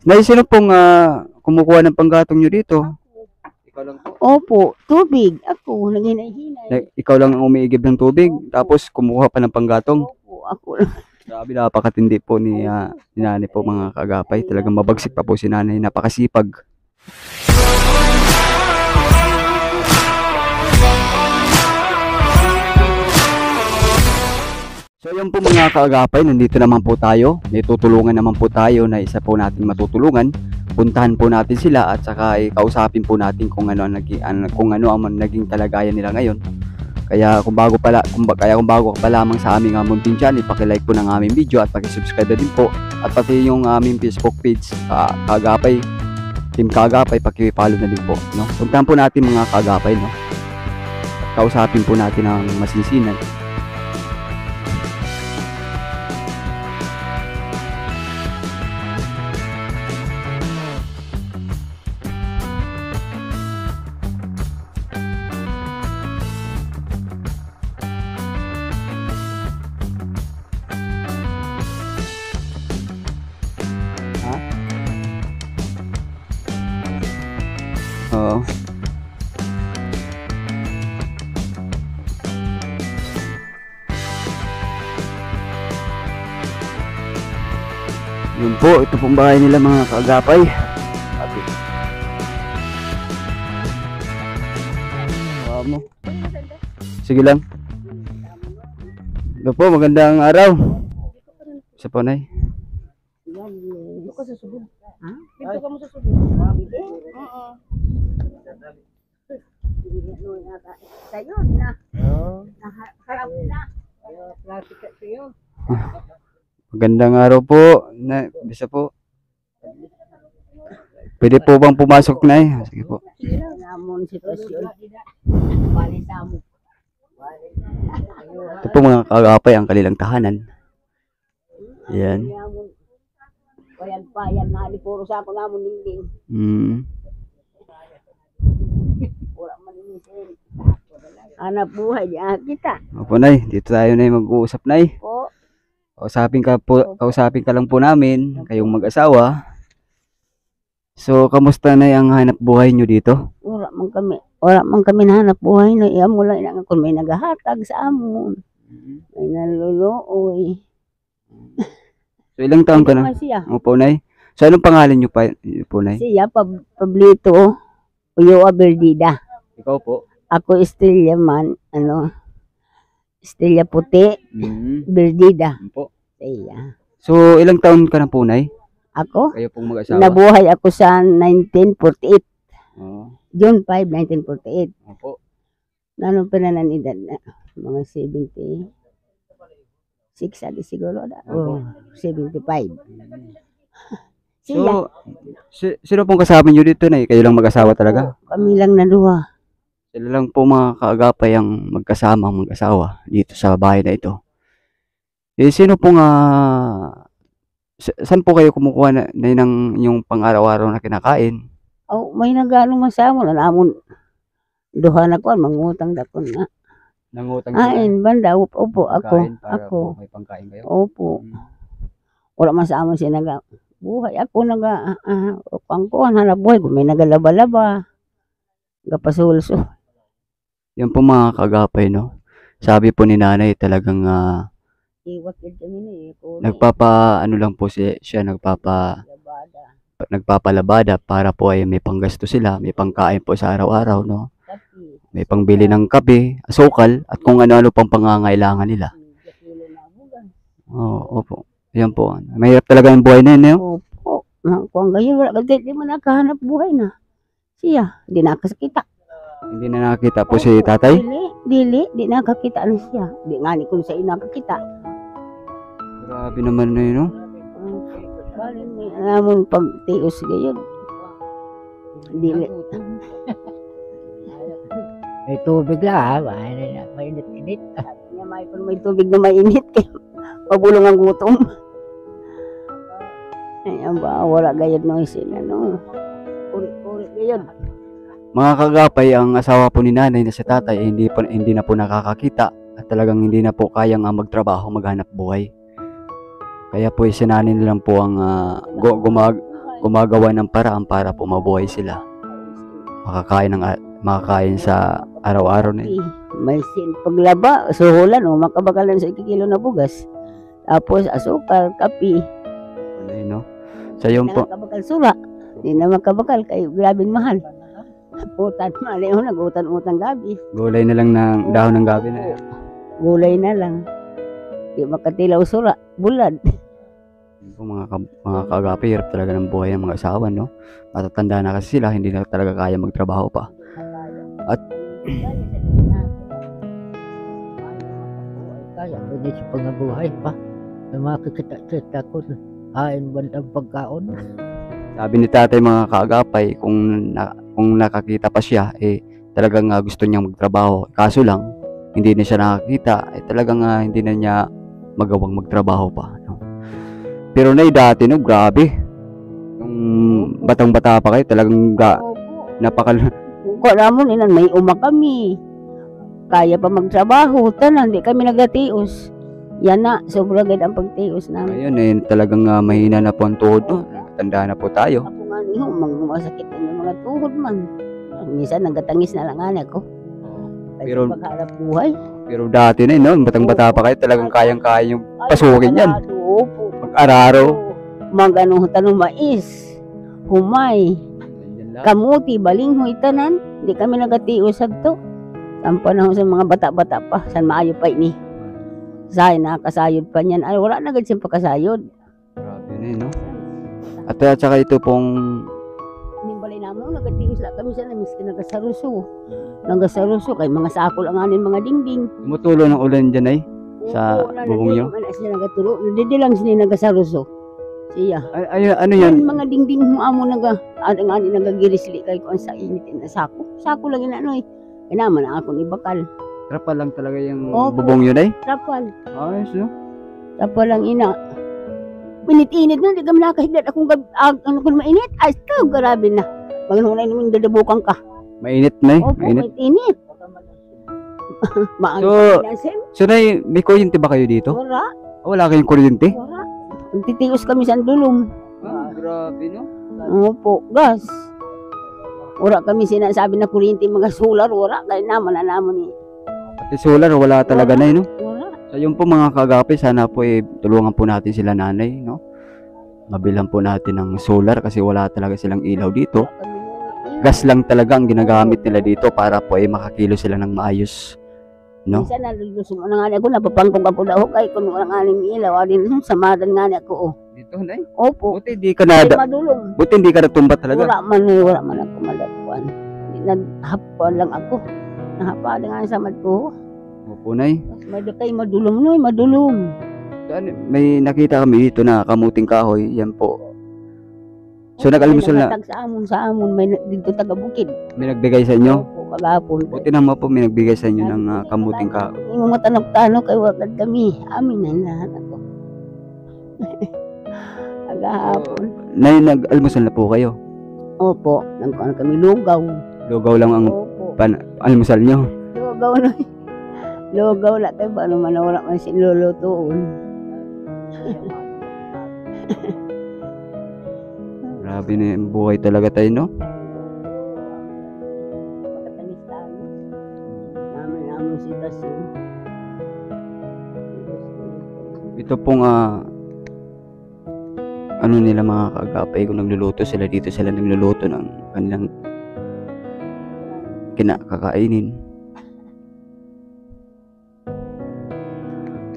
Nay, sino pong kumukuha ng panggatong nyo dito? Ikaw lang po. Opo, tubig. Ako, naghinay-hinay. Ikaw lang ang umiigib ng tubig, tapos kumuha pa ng panggatong. Opo, ako lang. Grabe, napakatindi po ni nanay po mga kaagapay. Talagang mabagsik pa po si nanay, napakasipag. So yun po mga kaagapay, nandito naman po tayo. May tutulungan naman po tayo na isa po nating matutulungan. Puntahan po natin sila at saka kausapin po natin kung ano ang naging kalagayan nila ngayon. Kaya kung bago ka pa lamang sa aming munting channel, paki-like po ng aming video at paki-subscribe na din po. At pati yung aming Facebook page, Kaagapay, Team Kaagapay, paki-follow na din po, no? Puntahan po natin mga kaagapay, no? At kausapin po natin ang masinsinan. Oo. Yun po, ito pong bahay nila mga kaagapay. Mo. Sige lang. Ito po, magandang araw. Sa po, Nay. Dito ka sa subod. Ha? Dito ka mo sa subod. Oo. Sa'yo na. Harap na. Plastic sa'yo. Magandang araw po. Bisa po. Pwede po bang pumasok, Nay? Sige po. Namon sitwasyon. Ito po mga kaagapay ang kanilang tahanan. Yan. Yan pa, yan na. Puro sa ako namon ninding. Wala maninisin. Anak buhay niya kita. Opo, Nay. Dito tayo, Nay, mag-uusap, Nay. Po. Kausapin ka lang po namin, kayong mag-asawa. So, kamusta na ang hanap buhay nyo dito? Wala man kami nahanap buhay na iya mula na kung may naghahatag sa amon. May naluluoy. So, ilang taon ka na? Siya. Opo, Nay. So, anong pangalan nyo po, Nay? Siya, Pablito Uyo Aberdida. Ikaw po? Ako Estrella man, Estrella Puti, Berdida. Opo. Siya. So, ilang taon ka na po, Nay? Ako? Kayo pong mag-asawa? Nabuhay ako sa 1948. Oo. June 5, 1948. Opo. Nanong pinananidad na? Mga 76 adi siguro na. Opo. 75. So, sino pong kasama nyo dito, Nay? Kayo lang mag-asawa talaga? Kami lang na duha. Sila lang po mga kaagapay ang magkasama, mag-asawa dito sa bahay na ito. Eh, sino pong saan po kayo kumukuha ng yung pang-araw-araw na kinakain? Oh, may nagano masamo na namon. Duha na ko mangutang dakon na. Nangutang Ain banda opo pagkain ako. para Ako. po may pangkain kayo? Opo. Wala masamo siya naga. Buhay ako naga pangkuhan hanap buhay ko may nagalaba-laba. Gapasulso. Yan po mga kagapay, no? Sabi po ni nanay talagang Iwat kami ni ano lang po siya nagpapalabada para po ay may panggasto sila, may pangkain po sa araw-araw, no? May pangbili ng kape, asukal, at kung ano-ano pang pangangailangan nila. Oo, opo. Yan po. Mahirap talaga yung buhay na yun, no? Opo. Kung ganyan, wala ka di mo nakahanap buhay na. Siya, di nakakita. Hindi na nakakita po si tatay? Di nakakita na siya. Di nga ni kung sa nakakita. Grabe naman na yun, no? Bali may alamon pagtios gayon. Dili. May tubig lang ha, mainit-init. May tubig na mainit kayo. Pabulong ang gutom. Ayan ba, wala gayon no isin, Uri gayon. Mga kagapay, ang asawa po ni nanay na si tatay ay hindi na po nakakakita at talagang hindi na po kayang magtrabaho, maghanap buhay. Kaya po si nanay na lang po ang gumagawa ng paraan para po mabuhay sila. Makakain sa araw-araw na yun. May paglaba, suhulan o makabagalan sa ikikilo na bugas. Tapos asukal, kapi. Ano yun, no? So yun Hindi po. na makabakal sura. Hindi na makabakal kay grabe mahal. Putan, mali ho, nag-utan-utang gabi. Gulay na lang ng dahon ng gabi na yun. Gulay na lang. Di makatilaw sura, bulad. Yun po, mga kaagapi, hirap talaga ng buhay ng mga asawa, no? Matatanda na kasi sila, hindi na talaga kaya magtrabaho pa. Kaya pwede siya pangabuhay pa. May makikita-kita ko. Kain bandang pagkaon. Sabi ni tatay mga kaagapay, kung nakakita pa siya, talagang gusto niyang magtrabaho. Kaso lang, hindi na siya nakakita, talagang hindi na niya magawang magtrabaho pa. No? Pero na dati, no, grabe. Yung batang-bata pa kayo, talagang napakal... Kung ramon inan may uma kami. Kaya pa magtrabaho, tanan, di kami nagatios. Yan na, sobrang ganda ang pagtios namin. Ayun, talagang mahina na po ang tuhod, no? Tanda na po tayo. Ako nga niyo, masakit na yung mga tuhod man. Minsan nagkatangis na lang anak ko. Kasi Pero- pagharap buhay. Pero dati na, no? Batang-bata pa kayo, talagang kayang-kaya yung pasukin yan. Opo. Mag-araro. Mag-ano, tanong mais, humay, kamuti, balinghoy, tanan. Hindi kami nagatios to. Ang panahon sa mga bata-bata pa, san maayo pa ini. Say, nakasayod pa niyan. Ay, wala na agad siyang pakasayod. Grabe na, no? At saka ito pong Nimbalay namin, nagatios lang kami sa namis, nagasaruso. Nagasaruso, kay mga sako lang anin mga dingding. tumutulo ng ulan dyan, Sa bubong niyo? Siya nagaturo, hindi lang sila nagasaruso. Siya. Ano yan? Yan mga dingding mo amo ani nagagirisli kay ko sa init na sako. Sako lang ina ano Kaya naman ang akong ibakal. Trapa lang talaga yung Opo. bubong yun, Tapal. Ayos, no? Tapal lang ina. Minit-init na, di kami nakahigdat akong ano kung mainit. Ay, ikaw, grabe na. Magano na naman dadabukan ka. Mainit na, Opo, Mainit. mainit. Maano So- ka nasin? So, may kuryente ba kayo dito? Wala, Wala kayong kuryente? wala. Titios kami sa dulong. Grabe, no? Opo, gas. Wala kami sinasabi na kuryente mga solar, wala. Kaya naman na naman Pati solar, wala talaga na, no? Wala. So, yun po mga kagapi, sana po tulungan po natin sila nanay, no? Mabilan po natin ng solar kasi wala talaga silang ilaw dito. Gas lang talaga ang ginagamit nila dito para po makakilo sila ng maayos, no? Minsan nalulusong mo na nga ako, napapangkong ako daw kay kung wala nga ning ilaw, adin samadan nga niya ako. Dito, nay. Opo, Buti hindi ka ay na, madulong. buti hindi ka natumba talaga. Wala man ako malapuan. Naghapuan lang ako. Nahapuan nga sa mad ko. Opo, nay. Tapos may kay madulong noy, madulong. So, may nakita kami dito na kamuting kahoy, yan po. So, nag-almusal na, Sa amon, may dito taga-bukid. may nagbigay sa inyo. Opo, kagapon. Buti naman po may nagbigay sa inyo ng kamuting kahoy. Hindi mo matanong-tanong kay wakad kami. Amin na lahat ako. Agahapon. Nay, nag-almusal na po kayo. Opo, nagkaroon kami lugaw. Lugaw lang ang Opo, almusal nyo. lugaw na. Lugaw na kayo, paano man wala man sinulutuon. Grabe na yung buhay talaga tayo, no? Makatanis tayo. Namin si Tassin. Ito pong ano nila mga kaagapay, kung nagluluto sila dito, sila nagluluto ng kanilang kinakakainin.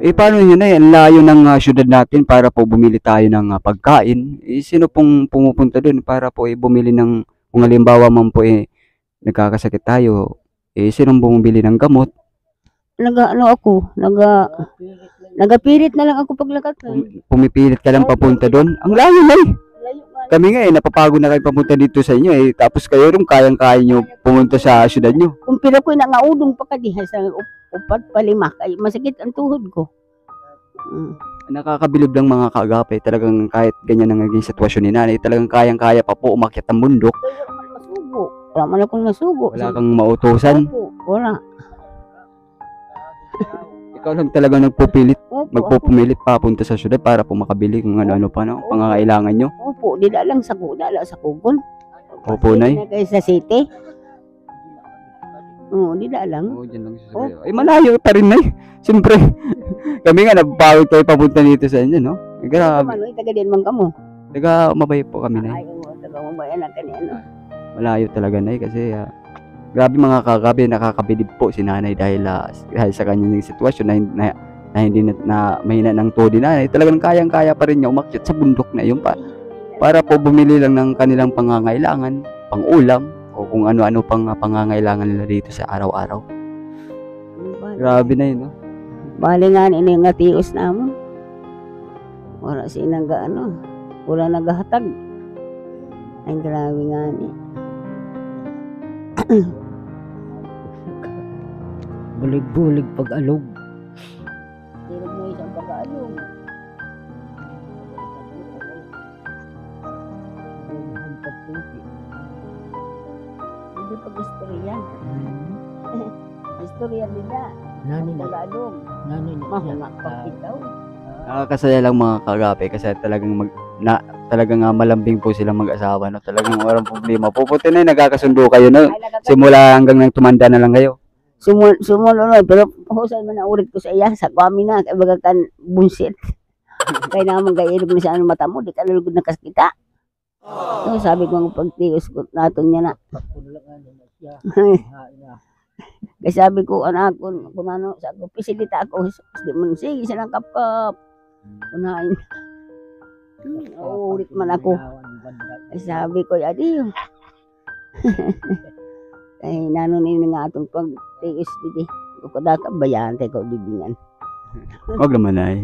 Paano yun na yan? Layo ng syudad natin para po bumili tayo ng pagkain. Sino pong pumupunta doon para po bumili ng, kung halimbawa man po nagkakasakit tayo, sinong bumibili ng gamot? Nagapirit na lang ako paglakat. Pumipilit ka lang papunta doon. Ang layo na Kami nga napapagod na kayo papunta dito sa inyo tapos kayo rin kayang-kaya nyo pumunta sa syudad nyo. Kung pila ko na nga udong pa kadiha sa upat palima, kay masakit ang tuhod ko. Nakakabilib lang mga kaagapay, talagang kahit ganyan ang naging sitwasyon ni nanay, talagang kayang-kaya pa po umakyat ng bundok. Wala man masugo. Wala man akong masugo. Wala kang mautusan. Opo, wala. Ikaw lang talaga nagpupilit, Opo, ako. magpupumilit papunta sa syudad para po makabili kung ano-ano pa, no? Pangangailangan nyo. Opo, dila lang sa kugon. Opo, Nay. Na kayo sa city. Oo, dila lang. Oo, dyan lang sa Ay, malayo pa rin, Nay. Siyempre. Kami nga, nagpawid kayo papunta dito sa inyo, no? Eh, grabe. Ano, taga din man kamo. Taga mabay po kami, Nay. Ay, taga mo ba yan ang kanino? Malayo talaga, Nay, kasi grabe mga kagabi, nakakabilib po si nanay dahil sa kanyang sitwasyon na hindi na mahina ng todo ni nanay. Talagang kayang-kaya pa rin niya umakyat sa bundok na yun para po bumili lang ng kanilang pangangailangan, pang-ulam, o kung ano-ano pang pangangailangan nila dito sa araw-araw. Grabe na yun, no? Bali nga ini nga tios na mo. Wala sinang gaano. Wala naghahatag. Ay, grabe nga ni. Bulig-bulig pag-alog. Tirog mo isang pag-aalong. Hindi pag-istorya. Istorya nila. Nani na, Pag-aalong. nani na. Mahunga pagpitaw. Nakakasaya lang mga kagabi kasi talagang malambing po silang mag-asawa, no? Talagang walang problema. Puputi na nagkakasundo kayo, no? Simula hanggang nang tumanda na lang kayo. Sumulunod, pero husay man na urit ko sa iya, sa kami na, kaya baga kan bunsit. Kaya naman kaya ilog na sa ano mata mo, di ka lulugod na kaskita. So, sabi ko ang pagtios ko naton niya na. Pagkulangan na siya. Kaya sabi ko, anak ko, kung ano, sabi ko, pisilita ako, di mo sige, silang kapkap. Unahin. Ulit man ako. Kaya sabi ko, adiyo. Ay, nanunin nga atong pag-tiis didi. Kukada ka bayan, tayo ko bibingan. Huwag naman ay.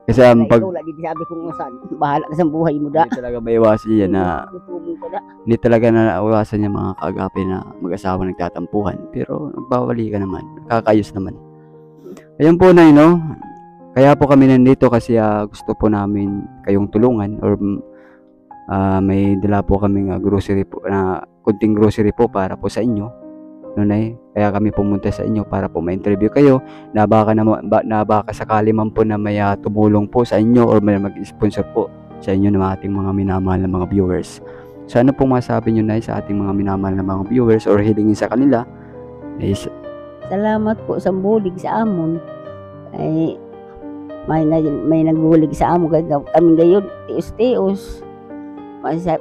Kasi pag Ikaw lang, didi sabi kong usan, bahala ka sa buhay mo da. hindi talaga maiwasan yan na Tutubong ka da. hindi talaga naiwasan yung mga kagapi na mag-asawa nagtatampuhan. Pero nagbawali ka naman. Kakayos naman. Ayan po, Nay, no? Kaya po kami nandito kasi gusto po namin kayong tulungan or may dala po kaming grocery po na kunting grocery po para po sa inyo. No, Nay? Kaya kami pumunta sa inyo para po ma-interview kayo na baka sakali man po na may tumulong po sa inyo or may mag-sponsor po sa inyo ng ating mga minamahal na mga viewers. So ano pong masabi nyo, Nay, sa ating mga minamahal na mga viewers or hilingin sa kanila? Salamat po sa bulig sa amon. Ay, may nagbulig sa amon kaya kami gayon, tios-tios.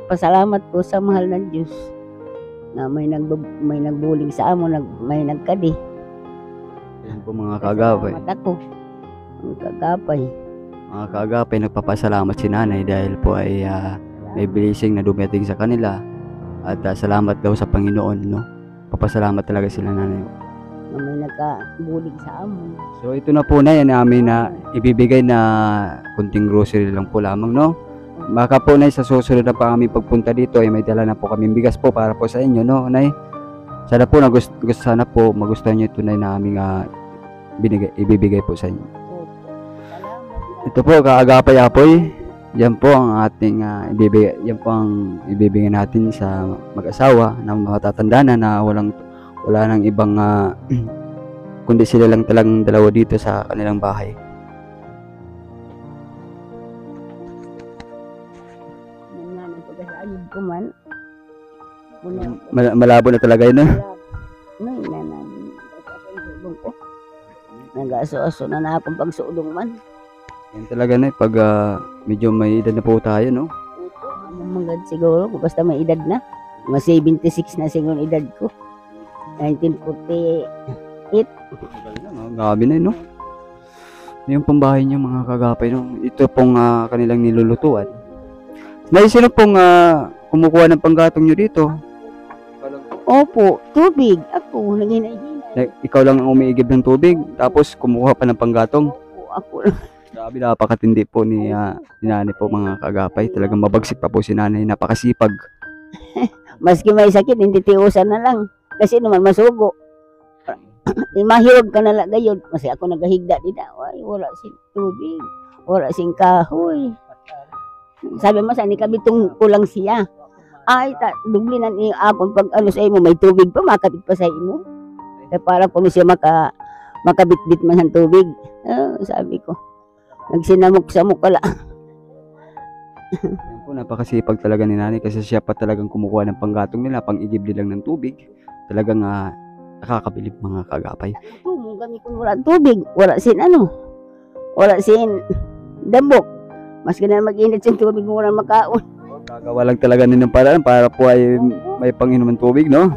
Pasalamat po sa mahal ng Diyos na may nagbulig sa amon, may nagkadi. Ayan po mga kagapay. Salamat ako. Ang kagapay. Mga kagapay, nagpapasalamat si nanay dahil po ay may blessing na dumating sa kanila. At salamat daw sa Panginoon, no? Papasalamat talaga sila, nanay. Na may nagkabulig sa amon. So ito na po na yan namin na ibibigay na kunting grocery lang po lamang, no? Baka po, Nay, sa susunod na pa aming pagpunta dito ay may dala na po kaming bigas po para po sa inyo, no, Nay? Sana po sana po magustuhan niyo ito, Nay, na aming ibibigay po sa inyo. Salamat. Ito po, kaagapay-apoy. Yan po ang ating ibibigay. Yan po ang ibibigay natin sa mag-asawa na matatanda na wala nang ibang kundi sila lang talang dalawa dito sa kanilang bahay. Ayun ko man. Malabo na talaga yun, no? Nay, nag-aso-aso na na akong pagsuulong man. Yan talaga, Nay, pag medyo may edad na po tayo, no? Magad siguro, basta may edad na. Mga 76 na siguro edad ko. 1948. Grabe na, no? Yung pambahay niyo, mga kagapay, no? Ito pong kanilang nilulutuan. Nay, sino pong kumukuha ng panggatong nyo dito? Opo, tubig. Ako, naghinay-hinay. Ikaw lang ang umiigib ng tubig, tapos kumukuha pa ng panggatong. Opo, ako lang. Grabe, napakatindi po ni nanay po, mga kagapay. Talagang mabagsik pa po si nanay, napakasipag. Maski may sakit, hindi tiusan na lang. Kasi naman masugo. Mahirog ka na lang gayon. Kasi ako nagahigda din. Ay, wala sing tubig. Wala sing kahoy. Sabi mo, saan ikabitong kulang siya. Ay, dublinan niya akong pag ano sa imo, may tubig pa, makapit pa sa imo. Kaya para kung siya makabitbit man ng tubig. Sabi ko, nagsinamok-samok kala. Yan po, napakasipag talaga ni nanay kasi siya pa talagang kumukuha ng panggatong nila, pang-igib lang ng tubig. Talagang nakakabilib mga kaagapay. Tumong kami kung wala tubig, wala sin wala sin dambok. Mas ganun mag-init sin tubig kung wala makaon. Gagawa lang talaga ng paraan para po ay may panginom ng tubig, no?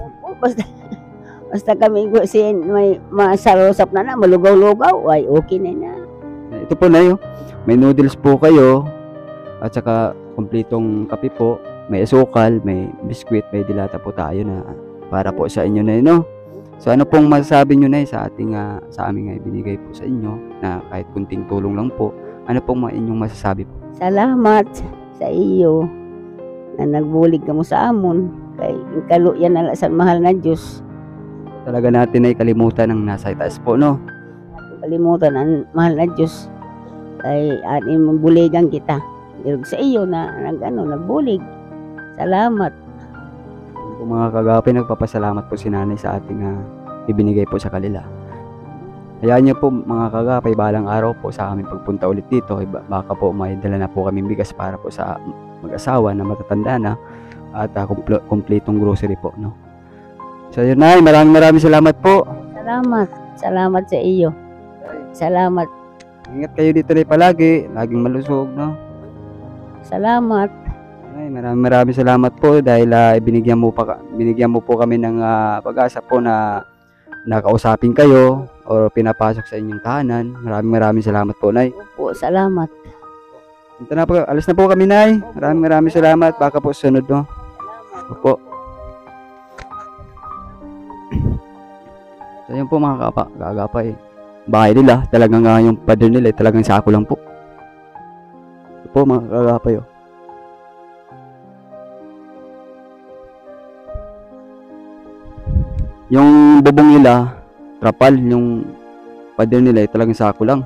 Basta kami ko sin may masarosap na malugaw-lugaw, ay okay na. Ito po na may noodles po kayo at saka kumpletong kape po, may asukal, may biskwit, may dilata po tayo na para po sa inyo na no? So ano pong masasabi nyo na sa ating sa aming ibinigay po sa inyo na kahit kunting tulong lang po, ano pong inyong masasabi po? Salamat sa iyo na nagbulig ka mo sa amon kay kaluyan na sa mahal na Diyos. Talaga natin ay kalimutan ang nasa itaas po, no? Kalimutan ang mahal na Diyos ay atin mabuligan kita. Dirog sa iyo na nagbulig. Salamat. Kung mga kagapay, nagpapasalamat po si nanay sa ating ibinigay po sa kanila. Hayaan niyo po mga kagapay, balang araw po sa aming pagpunta ulit dito, baka po may dala na po kaming bigas para po sa mag-asawa na matatanda na at kumpletong grocery po, no? So yun na, maraming salamat po. Salamat sa iyo. Salamat. Ingat kayo dito na palagi, laging malusog, no? Salamat. Ay, maraming salamat po dahil binigyan mo po kami ng pag-asa po na nakausapin kayo o pinapasok sa inyong tahanan. Maraming salamat po, Nay. Opo, salamat. Ito na po, alis na po kami, Nay. Maraming salamat. Baka po sunod, no? Opo. So yun po mga kaagapay. Bahay nila, talagang yung pader nila, talagang sako lang po. Ito po mga kaagapay, oh. Yung bubong nila, trapal, yung pader nila, talagang sako lang.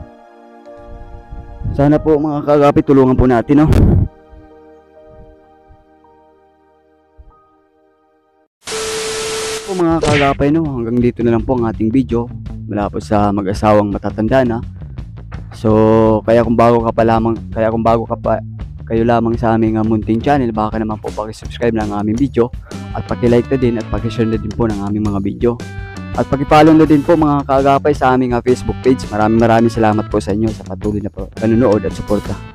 Sana po mga kaagapay, tulungan po natin, no? Po mga kaagapay, no, hanggang dito na lang po ang ating video mula po sa mag-asawang matatanda na. So kaya kung bago kayo lamang sa aming munting channel, baka naman po paki-subscribe ng aming video at paki-like na din at paki-share na din po ng aming mga video at paki-follow na din po mga kaagapay sa aming Facebook page. Maraming salamat po sa inyo sa patuloy na po panonood at suporta.